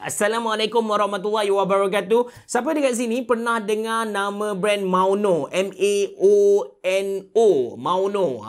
Assalamualaikum warahmatullahi wabarakatuh. Siapa dekat sini pernah dengar nama brand Mauno? M-A-O-N-O. Mauno.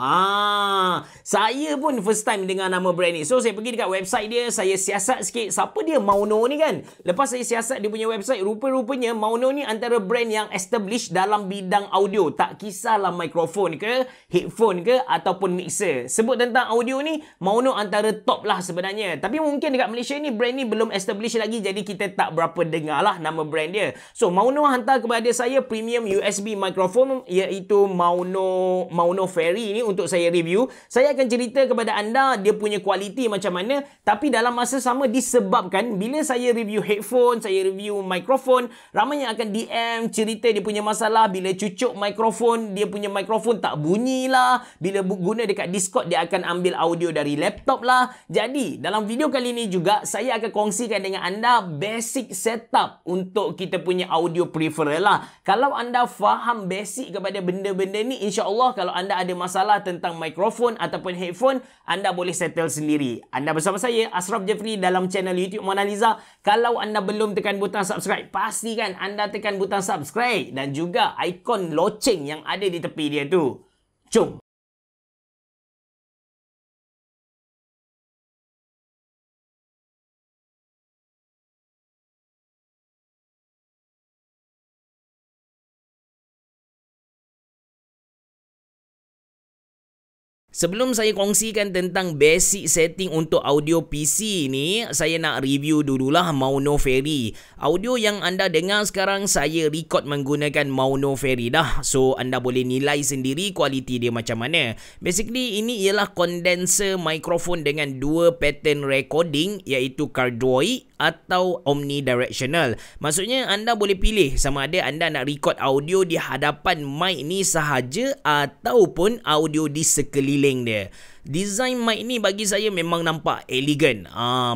Saya pun first time dengar nama brand ni. So, saya pergi dekat website dia. Saya siasat sikit. Siapa dia Mauno ni kan? Lepas saya siasat dia punya website, rupa-rupanya Mauno ni antara brand yang established dalam bidang audio. Tak kisahlah mikrofon ke, headphone ke, ataupun mixer. Sebut tentang audio ni, Mauno antara top lah sebenarnya. Tapi mungkin dekat Malaysia ni, brand ni belum established lagi, jadi kita tak berapa dengar lah nama brand dia. So, Mauno hantar kepada saya premium USB microphone, iaitu Mauno Fairy ni untuk saya review. Saya akan cerita kepada anda dia punya kualiti macam mana, tapi dalam masa sama disebabkan bila saya review headphone, saya review microphone, ramai yang akan DM cerita dia punya masalah. Bila cucuk microphone, dia punya microphone tak bunyi lah. Bila guna dekat Discord, dia akan ambil audio dari laptop lah. Jadi, dalam video kali ni juga, saya akan kongsikan dengan anda basic setup untuk kita punya audio peripheral lah. Kalau anda faham basic kepada benda-benda ni, insya-Allah kalau anda ada masalah tentang mikrofon ataupun headphone, anda boleh settle sendiri. Anda bersama saya, Ashraf Jeffrey, dalam channel YouTube Mona Lisa. Kalau anda belum tekan butang subscribe, pastikan anda tekan butang subscribe dan juga ikon loceng yang ada di tepi dia tu. Jom! Sebelum saya kongsikan tentang basic setting untuk audio PC ni, saya nak review dululah Mauno Fairy. Audio yang anda dengar sekarang, saya record menggunakan Mauno Fairy dah. So, anda boleh nilai sendiri kualiti dia macam mana. Basically, ini ialah condenser microphone dengan dua pattern recording, iaitu cardioid atau omnidirectional. Maksudnya anda boleh pilih sama ada anda nak record audio di hadapan mic ni sahaja ataupun audio di sekeliling dia. Design mic ni bagi saya memang nampak elegan.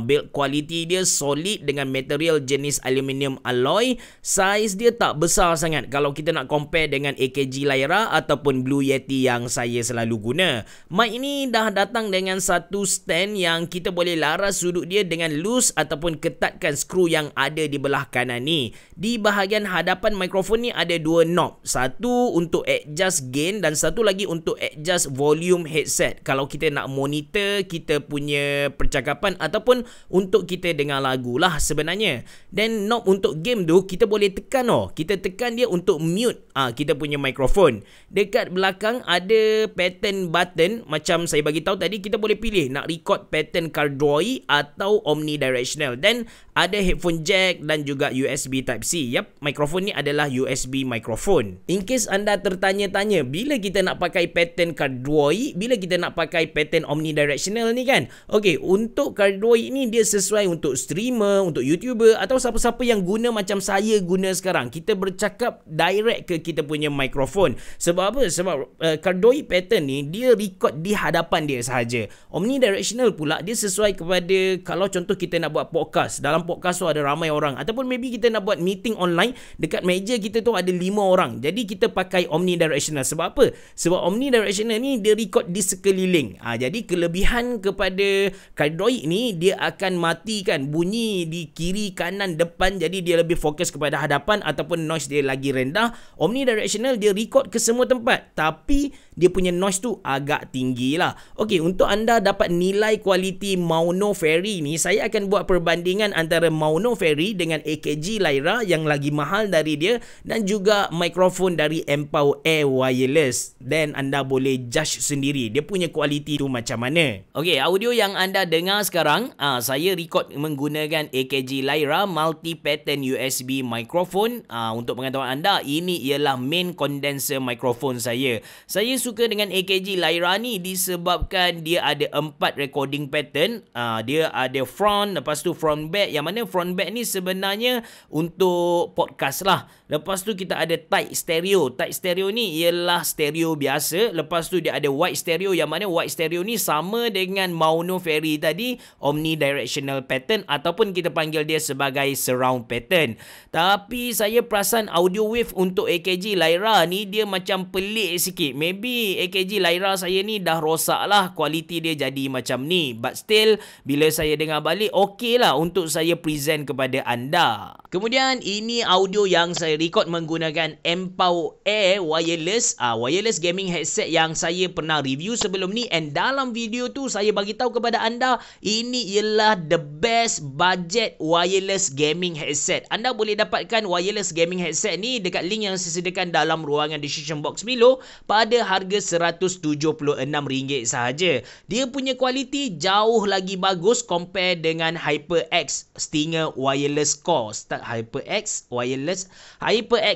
Build quality dia solid dengan material jenis aluminium alloy. Size dia tak besar sangat kalau kita nak compare dengan AKG Lyra ataupun Blue Yeti yang saya selalu guna. Mic ni dah datang dengan satu stand yang kita boleh laras sudut dia dengan loose ataupun ketatkan skru yang ada di belah kanan ni. Di bahagian hadapan mikrofon ni ada dua knob. Satu untuk adjust gain dan satu lagi untuk adjust volume headset. Kalau kita nak monitor kita punya percakapan ataupun untuk kita dengar lagu lah sebenarnya. Dan knob untuk game tu kita boleh tekan kita tekan dia untuk mute kita punya mikrofon. Dekat belakang ada pattern button macam saya bagi tahu tadi, kita boleh pilih nak record pattern cardioid atau omnidirectional, dan ada headphone jack dan juga USB Type-C. Yap, mikrofon ni adalah USB mikrofon. In case anda tertanya-tanya bila kita nak pakai pattern cardioid, bila kita nak pakai pattern omnidirectional ni kan. Okey, untuk cardioid ni dia sesuai untuk streamer, untuk YouTuber atau siapa-siapa yang guna macam saya guna sekarang. Kita bercakap direct ke kita punya mikrofon. Sebab apa? Sebab cardioid pattern ni dia record di hadapan dia sahaja. Omnidirectional pula dia sesuai kepada kalau contoh kita nak buat podcast. Dalam podcast tu ada ramai orang, ataupun maybe kita nak buat meeting online, dekat meja kita tu ada 5 orang. Jadi kita pakai omnidirectional. Sebab apa? Sebab omnidirectional ni dia record di sekeliling. Jadi kelebihan kepada cardioid ni, dia akan matikan bunyi di kiri, kanan, depan. Jadi dia lebih fokus kepada hadapan ataupun noise dia lagi rendah. Omnidirectional dia record ke semua tempat, tapi dia punya noise tu agak tinggi lah. Okey, untuk anda dapat nilai kualiti Mauno Fairy ni, saya akan buat perbandingan antara Mauno Fairy dengan AKG Lyra yang lagi mahal dari dia, dan juga mikrofon dari Empower Air Wireless. Dan anda boleh judge sendiri dia punya kualiti tu macam mana. Okey, audio yang anda dengar sekarang, saya record menggunakan AKG Lyra multi pattern USB microphone. Untuk pengetahuan anda, ini ialah main condenser microphone saya. Saya suka dengan AKG Lyra ni disebabkan dia ada 4 recording pattern. Dia ada front, lepas tu front back, yang mana front back ni sebenarnya untuk podcast lah. Lepas tu kita ada tight stereo. Tight stereo ni ialah stereo biasa. Lepas tu dia ada wide stereo, yang mana wide stereo ni sama dengan Mauno Fairy tadi, omnidirectional pattern ataupun kita panggil dia sebagai surround pattern. Tapi saya perasan audio wave untuk AKG Lyra ni dia macam pelik sikit. Maybe Tapi AKG Lyra saya ni dah rosak lah, kualiti dia jadi macam ni. But still, bila saya dengar balik, okey lah untuk saya present kepada anda. Kemudian ini audio yang saya record menggunakan Empower Air wireless wireless gaming headset yang saya pernah review sebelum ni, and dalam video tu saya bagi tahu kepada anda ini ialah the best budget wireless gaming headset. Anda boleh dapatkan wireless gaming headset ni dekat link yang saya sediakan dalam ruangan description box below pada harga RM176 sahaja. Dia punya kualiti jauh lagi bagus compare dengan HyperX Stinger Wireless Core. HyperX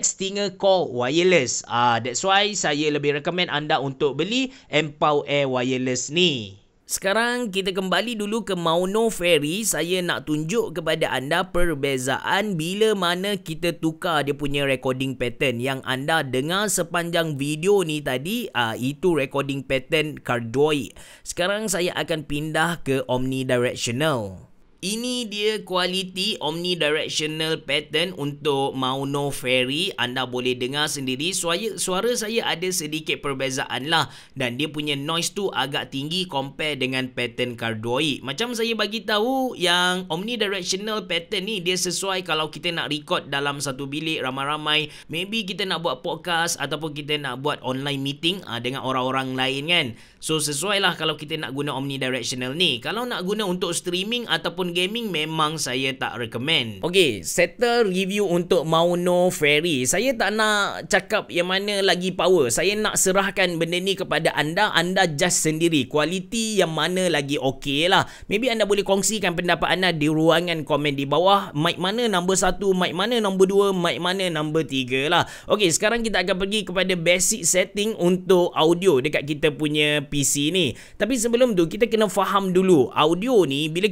Stinger Core Wireless. That's why saya lebih recommend anda untuk beli Empower Air wireless ni. Sekarang kita kembali dulu ke Mauno Fairy. Saya nak tunjuk kepada anda perbezaan bila mana kita tukar dia punya recording pattern. Yang anda dengar sepanjang video ni tadi, itu recording pattern cardioid. Sekarang saya akan pindah ke omnidirectional. Ini dia kualiti omnidirectional pattern untuk Mauno Fairy. Anda boleh dengar sendiri suara saya ada sedikit perbezaan lah, dan dia punya noise tu agak tinggi compare dengan pattern cardioid. Macam saya bagi tahu, yang omnidirectional pattern ni dia sesuai kalau kita nak record dalam satu bilik ramai-ramai. Maybe kita nak buat podcast ataupun kita nak buat online meeting dengan orang-orang lain kan. So sesuai lah kalau kita nak guna omnidirectional ni. Kalau nak guna untuk streaming ataupun gaming, memang saya tak recommend. Okay, settle review untuk Mauno Fairy. Saya tak nak cakap yang mana lagi power. Saya nak serahkan benda ni kepada anda. Anda just sendiri kualiti yang mana lagi okey lah. Maybe anda boleh kongsikan pendapat anda di ruangan komen di bawah. Mic mana nombor 1, mic mana nombor 2, mic mana nombor 3 lah. Okay, sekarang kita akan pergi kepada basic setting untuk audio dekat kita punya PC ni. Tapi sebelum tu kita kena faham dulu audio ni. Bila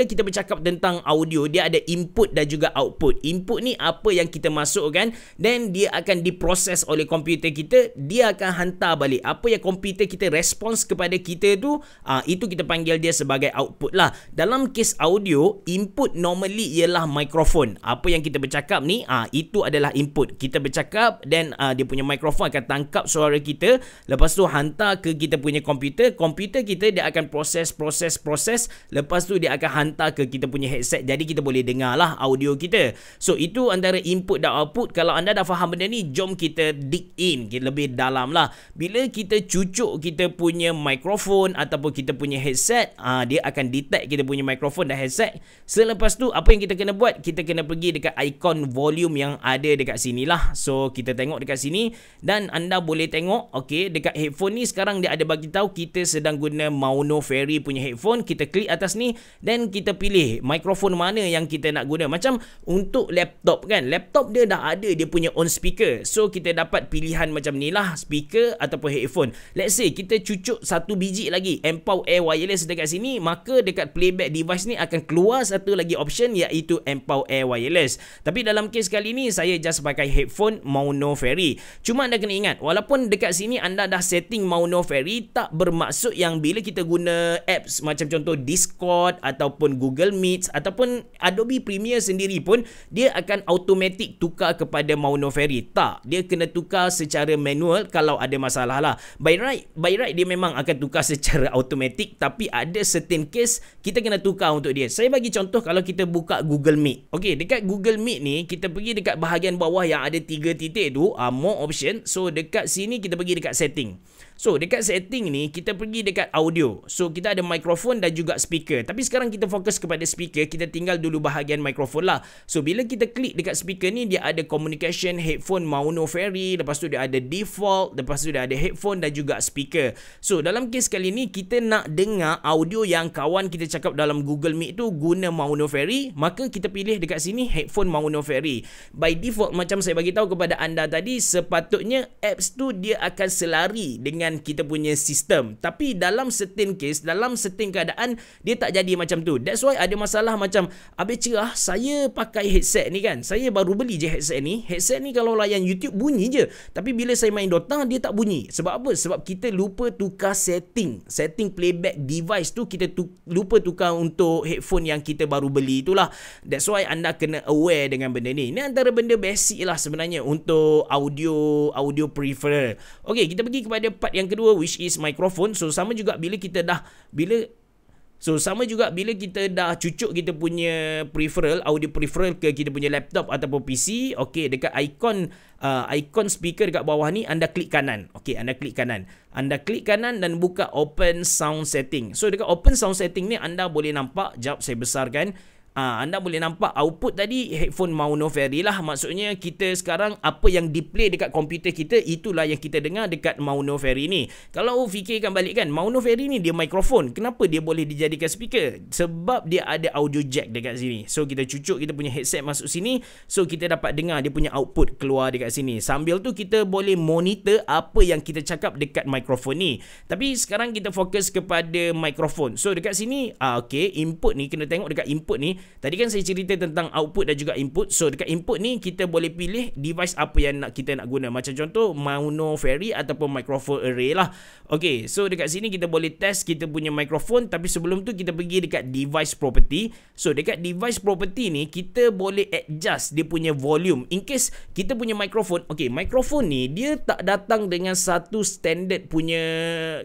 kita bercakap tentang audio, dia ada input dan juga output. Input ni apa yang kita masukkan, dan dia akan diproses oleh komputer kita. Dia akan hantar balik apa yang komputer kita respons kepada kita tu. Itu kita panggil dia sebagai output lah. Dalam kes audio, input normally ialah mikrofon. Apa yang kita bercakap ni, itu adalah input. Kita bercakap dan dia punya mikrofon akan tangkap suara kita. Lepas tu hantar ke kita punya komputer. Komputer kita dia akan proses. Lepas tu dia akan hantar ke kita punya headset. Jadi kita boleh dengar lah audio kita. So itu antara input dan output. Kalau anda dah faham benda ni, jom kita dig in lebih dalam lah. Bila kita cucuk kita punya mikrofon ataupun kita punya headset, dia akan detect kita punya mikrofon dan headset. Selepas tu apa yang kita kena buat? Kita kena pergi dekat ikon volume yang ada dekat sini lah. So kita tengok dekat sini, dan anda boleh tengok okay, dekat headphone ni sekarang dia ada bagi tahu kita sedang guna Mauno Fairy punya headphone. Kita klik atas ni dan kita pilih mikrofon mana yang kita nak guna. Macam untuk laptop kan, laptop dia dah ada dia punya on speaker. So kita dapat pilihan macam ni lah, speaker ataupun headphone. Let's say kita cucuk satu biji lagi Empower Air wireless dekat sini, maka dekat playback device ni akan keluar satu lagi option, iaitu Empower Air wireless. Tapi dalam kes kali ni saya just pakai headphone Mauno Fairy. Cuma anda kena ingat, walaupun dekat sini anda dah setting Mauno Fairy, tak bermaksud yang bila kita guna apps macam contoh Discord ataupun Google Meet ataupun Adobe Premiere sendiri pun dia akan automatic tukar kepada Mauno Fairy. Tak, dia kena tukar secara manual kalau ada masalah lah. By right dia memang akan tukar secara automatic, tapi ada certain case kita kena tukar untuk dia. Saya bagi contoh, kalau kita buka Google Meet. Okay, dekat Google Meet ni kita pergi dekat bahagian bawah yang ada 3 titik tu, more option. So dekat sini kita pergi dekat setting. So dekat setting ni kita pergi dekat audio. So kita ada mikrofon dan juga speaker. Tapi sekarang kita fokus kepada speaker. Kita tinggal dulu bahagian mikrofon lah. So bila kita klik dekat speaker ni, dia ada communication, headphone Mauno Fairy. Lepas tu dia ada default. Lepas tu dia ada headphone dan juga speaker. So dalam kes kali ni kita nak dengar audio yang kawan kita cakap dalam Google Meet tu guna Mauno Fairy. Maka kita pilih dekat sini headphone Mauno Fairy. By default, macam saya bagi tahu kepada anda tadi, sepatutnya apps tu dia akan selari dengan kita punya sistem. Tapi dalam certain case, dalam certain keadaan, dia tak jadi macam tu. That's why ada masalah macam, habis cerah, saya pakai headset ni kan, saya baru beli je headset ni. Headset ni kalau layan YouTube bunyi je, tapi bila saya main Dota dia tak bunyi. Sebab apa? Sebab kita lupa tukar setting playback device tu. Kita lupa tukar untuk headphone yang kita baru beli itulah. That's why anda kena aware dengan benda ni. Ini antara benda basic lah sebenarnya untuk audio preferer. Okay, kita pergi kepada part part yang kedua which is microphone. So sama juga bila kita dah cucuk kita punya peripheral, audio peripheral ke kita punya laptop ataupun PC, okey, dekat ikon speaker dekat bawah ni anda klik kanan. Okey, anda klik kanan dan buka open sound setting. So dekat open sound setting ni anda boleh nampak, jap saya besarkan. Anda boleh nampak output tadi headphone Mauno Fairy lah. Maksudnya kita sekarang apa yang display dekat komputer kita, itulah yang kita dengar dekat Mauno Fairy ni. Kalau fikirkan balik kan, Mauno Fairy ni dia mikrofon. Kenapa dia boleh dijadikan speaker? Sebab dia ada audio jack dekat sini. So kita cucuk kita punya headset masuk sini, so kita dapat dengar dia punya output keluar dekat sini. Sambil tu kita boleh monitor apa yang kita cakap dekat mikrofon ni. Tapi sekarang kita fokus kepada mikrofon. So dekat sini okey, input ni kena tengok dekat input ni. Tadi kan saya cerita tentang output dan juga input. So dekat input ni kita boleh pilih device apa yang kita nak guna. Macam contoh Mauno Fairy ataupun microphone array lah. Okay, so dekat sini kita boleh test kita punya microphone. Tapi sebelum tu kita pergi dekat device property. So dekat device property ni kita boleh adjust dia punya volume. In case kita punya microphone, okay, microphone ni dia tak datang dengan satu standard punya,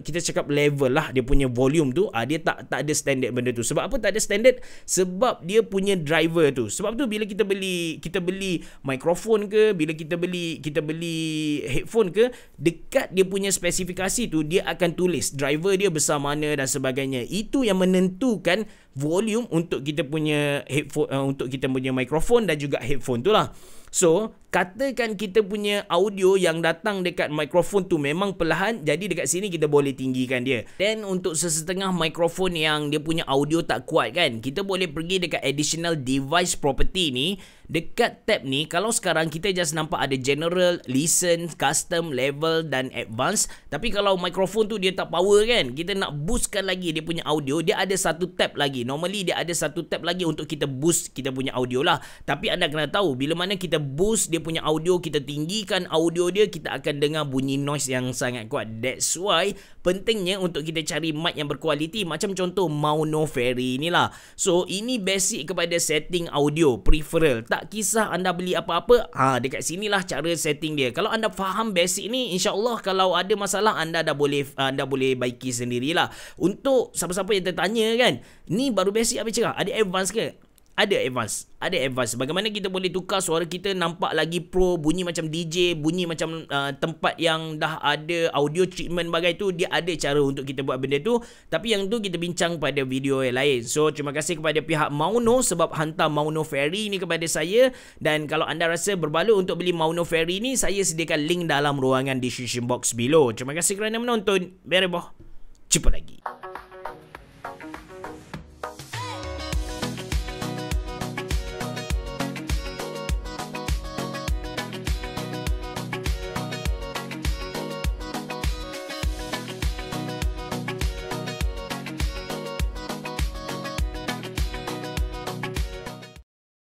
kita cakap level lah dia punya volume tu. Dia tak ada standard benda tu. Sebab apa tak ada standard? Sebab dia punya driver tu. Sebab tu bila kita beli mikrofon ke, bila kita beli headphone ke, dekat dia punya spesifikasi tu dia akan tulis driver dia besar mana dan sebagainya. Itu yang menentukan volume untuk kita punya headphone, untuk kita punya mikrofon dan juga headphone tu lah. So, katakan kita punya audio yang datang dekat mikrofon tu memang perlahan, jadi dekat sini kita boleh tinggikan dia. Dan untuk sesetengah mikrofon yang dia punya audio tak kuat kan, kita boleh pergi dekat additional device property ni. Dekat tab ni, kalau sekarang kita just nampak ada general, listen, custom, level dan advanced. Tapi kalau mikrofon tu dia tak power kan, kita nak boostkan lagi dia punya audio, dia ada satu tab lagi. Normally dia ada satu tab lagi untuk kita boost kita punya audio lah. Tapi anda kena tahu, bila mana kita boost dia punya audio, kita tinggikan audio dia, kita akan dengar bunyi noise yang sangat kuat. That's why pentingnya untuk kita cari mic yang berkualiti macam contoh Mauno Fairy ni lah. So ini basic kepada setting audio peripheral. Tak kisah anda beli apa-apa, dekat sinilah cara setting dia. Kalau anda faham basic ni, insya-Allah kalau ada masalah anda boleh baiki sendirilah. Untuk siapa-siapa yang tertanya kan, ni baru basic apa cakap? Ada advance ke? Ada advance. Bagaimana kita boleh tukar suara kita nampak lagi pro, bunyi macam DJ, bunyi macam tempat yang dah ada audio treatment bagai tu. Dia ada cara untuk kita buat benda tu. Tapi yang tu kita bincang pada video yang lain. So terima kasih kepada pihak Mauno sebab hantar Mauno Fairy ni kepada saya. Dan kalau anda rasa berbaloi untuk beli Mauno Fairy ni, saya sediakan link dalam ruangan description box below. Terima kasih kerana menonton. Bereboh. Jumpa lagi.